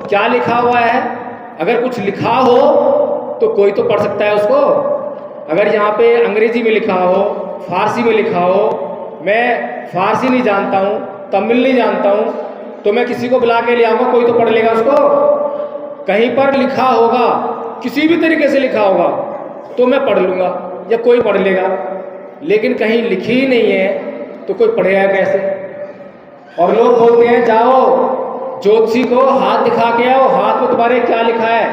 क्या लिखा हुआ है? अगर कुछ लिखा हो तो कोई तो पढ़ सकता है उसको। अगर यहाँ पे अंग्रेजी में लिखा हो, फारसी में लिखा हो, मैं फारसी नहीं जानता हूँ, तमिल नहीं जानता हूँ, तो मैं किसी को बुला के ले आऊँगा, कोई तो पढ़ लेगा उसको। कहीं पर लिखा होगा, किसी भी तरीके से लिखा होगा तो मैं पढ़ लूँगा या कोई पढ़ लेगा, लेकिन कहीं लिखी ही नहीं है तो कोई पढ़ेगा कैसे? और लोग बोलते हैं जाओ ज्योतिषी को हाथ दिखा के आओ, हाथ में तुम्हारे क्या लिखा है,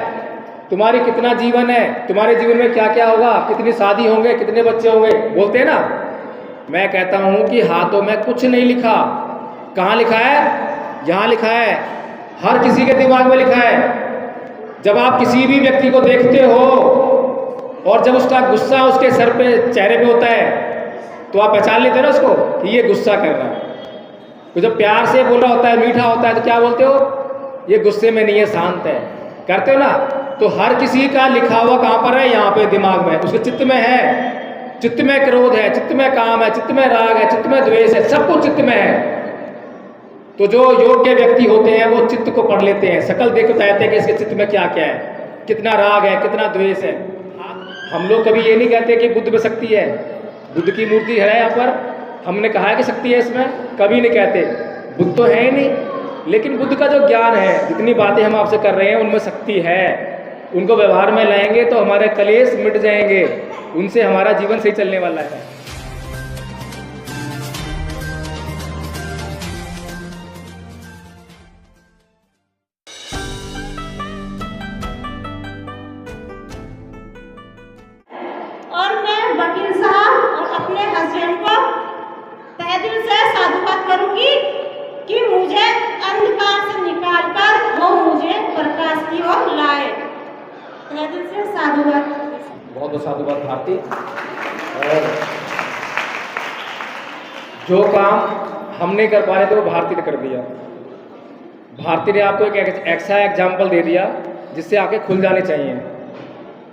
तुम्हारी कितना जीवन है, तुम्हारे जीवन में क्या क्या होगा, कितनी शादी होंगे, कितने बच्चे होंगे, बोलते हैं ना। मैं कहता हूँ कि हाथों में कुछ नहीं लिखा। कहाँ लिखा है? यहाँ लिखा है, हर किसी के दिमाग में लिखा है। जब आप किसी भी व्यक्ति को देखते हो और जब उसका गुस्सा उसके सर पे, चेहरे पे होता है, तो आप पहचान लेते हो ना उसको कि ये गुस्सा कर रहा है। तो जब प्यार से बोल रहा होता है, मीठा होता है, तो क्या बोलते हो? ये गुस्से में नहीं है, शांत है, करते हो ना। तो हर किसी का लिखा हुआ कहाँ पर है? यहाँ पे दिमाग में, उसके चित्त में है। चित्त में क्रोध है, चित्त में काम है, चित्त में राग है, चित्त में द्वेष है, सब कुछ चित्त में है। तो जो योग्य व्यक्ति होते हैं वो चित्त को पढ़ लेते हैं, शकल देख बताते हैं कि इसके चित्त में क्या क्या है, कितना राग है, कितना द्वेष है। हम लोग कभी ये नहीं कहते कि बुद्ध में शक्ति है, बुद्ध की मूर्ति है यहाँ पर, हमने कहा है कि शक्ति है इसमें, कभी नहीं कहते। बुद्ध तो है ही नहीं, लेकिन बुद्ध का जो ज्ञान है, जितनी बातें हम आपसे कर रहे हैं, उनमें शक्ति है। उनको व्यवहार में लाएंगे तो हमारे कलेश मिट जाएंगे, उनसे हमारा जीवन सही चलने वाला है। और मैं वकील साहब और अपने हस्बैंड को तहे दिल से साधुवाद करूंगी कि मुझे अंधकार से निकालकर वो मुझे प्रकाश की ओर लाए। तहे दिल से साधुवाद। बहुत बहुत साधुवाद भारती। और जो काम हम नहीं कर पा रहे थे वो भारती ने कर दिया। भारती ने आपको एक ऐसा एग्जाम्पल दे दिया जिससे आंखें खुल जानी चाहिए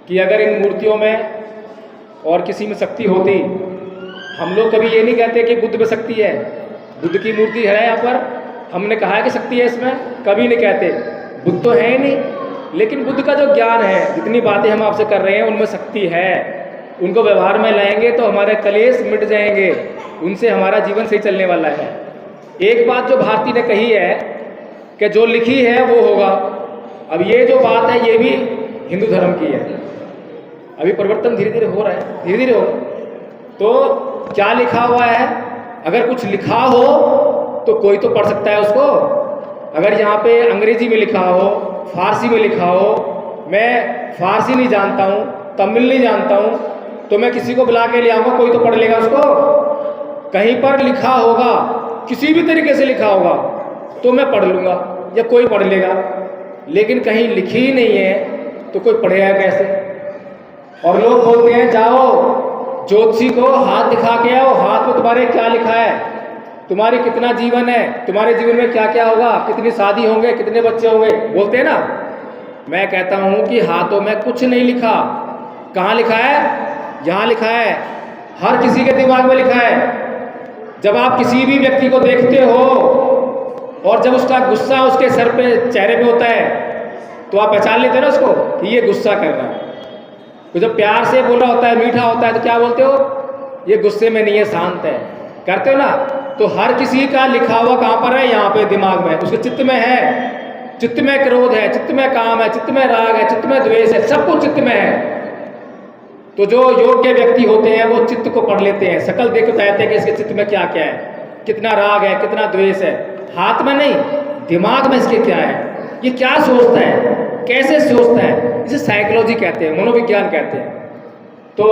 कि अगर इन मूर्तियों में और किसी में शक्ति होती। हम लोग कभी ये नहीं कहते कि बुद्ध में शक्ति है, बुद्ध की मूर्ति है यहाँ पर, हमने कहा है कि शक्ति है इसमें, कभी नहीं कहते। बुद्ध तो है ही नहीं, लेकिन बुद्ध का जो ज्ञान है, जितनी बातें हम आपसे कर रहे हैं, उनमें शक्ति है। उनको व्यवहार में लाएंगे तो हमारे कलेश मिट जाएंगे, उनसे हमारा जीवन सही चलने वाला है। एक बात जो भारती ने कही है कि जो लिखी है वो होगा। अब ये जो बात है ये भी हिंदू धर्म की है। अभी परिवर्तन धीरे धीरे हो रहा है, धीरे धीरे हो। तो क्या लिखा हुआ है? अगर कुछ लिखा हो तो कोई तो पढ़ सकता है उसको। अगर यहाँ पे अंग्रेजी में लिखा हो, फारसी में लिखा हो, मैं फारसी नहीं जानता हूँ, तमिल नहीं जानता हूँ, तो मैं किसी को बुला के ले आऊँगा, कोई तो पढ़ लेगा उसको। कहीं पर लिखा होगा, किसी भी तरीके से लिखा होगा तो मैं पढ़ लूँगा या कोई पढ़ लेगा, लेकिन कहीं लिखी ही नहीं है तो कोई पढ़ेगा कैसे? और लोग बोलते हैं जाओ ज्योतिषी को हाथ दिखा के आओ, हाथ में तुम्हारे क्या लिखा है, तुम्हारी कितना जीवन है, तुम्हारे जीवन में क्या क्या होगा, कितनी शादी होंगे, कितने बच्चे होंगे, बोलते हैं ना। मैं कहता हूँ कि हाथों में कुछ नहीं लिखा। कहाँ लिखा है? यहाँ लिखा है, हर किसी के दिमाग में लिखा है। जब आप किसी भी व्यक्ति को देखते हो और जब उसका गुस्सा उसके सर पे, चेहरे पे होता है, तो आप पहचान लेते हो ना उसको कि ये गुस्सा कर रहा है। तो जब प्यार से बोल रहा होता है, मीठा होता है, तो क्या बोलते हो? ये गुस्से में नहीं है, शांत है, करते हो ना। तो हर किसी का लिखा हुआ कहाँ पर है? यहाँ पे दिमाग में, उसके चित्त में है। चित्त में क्रोध है, चित्त में काम है, चित्त में राग है, चित्त में द्वेष है, सब कुछ चित्त में है। तो जो योग्य व्यक्ति होते हैं वो चित्त को पढ़ लेते हैं, शकल देख बताते हैं कि इसके चित्त में क्या क्या है, कितना राग है, कितना द्वेष है। हाथ में नहीं, दिमाग में इसके क्या है, ये क्या सोचता है, कैसे सोचता है, इसे साइकोलॉजी कहते हैं, मनोविज्ञान कहते हैं। तो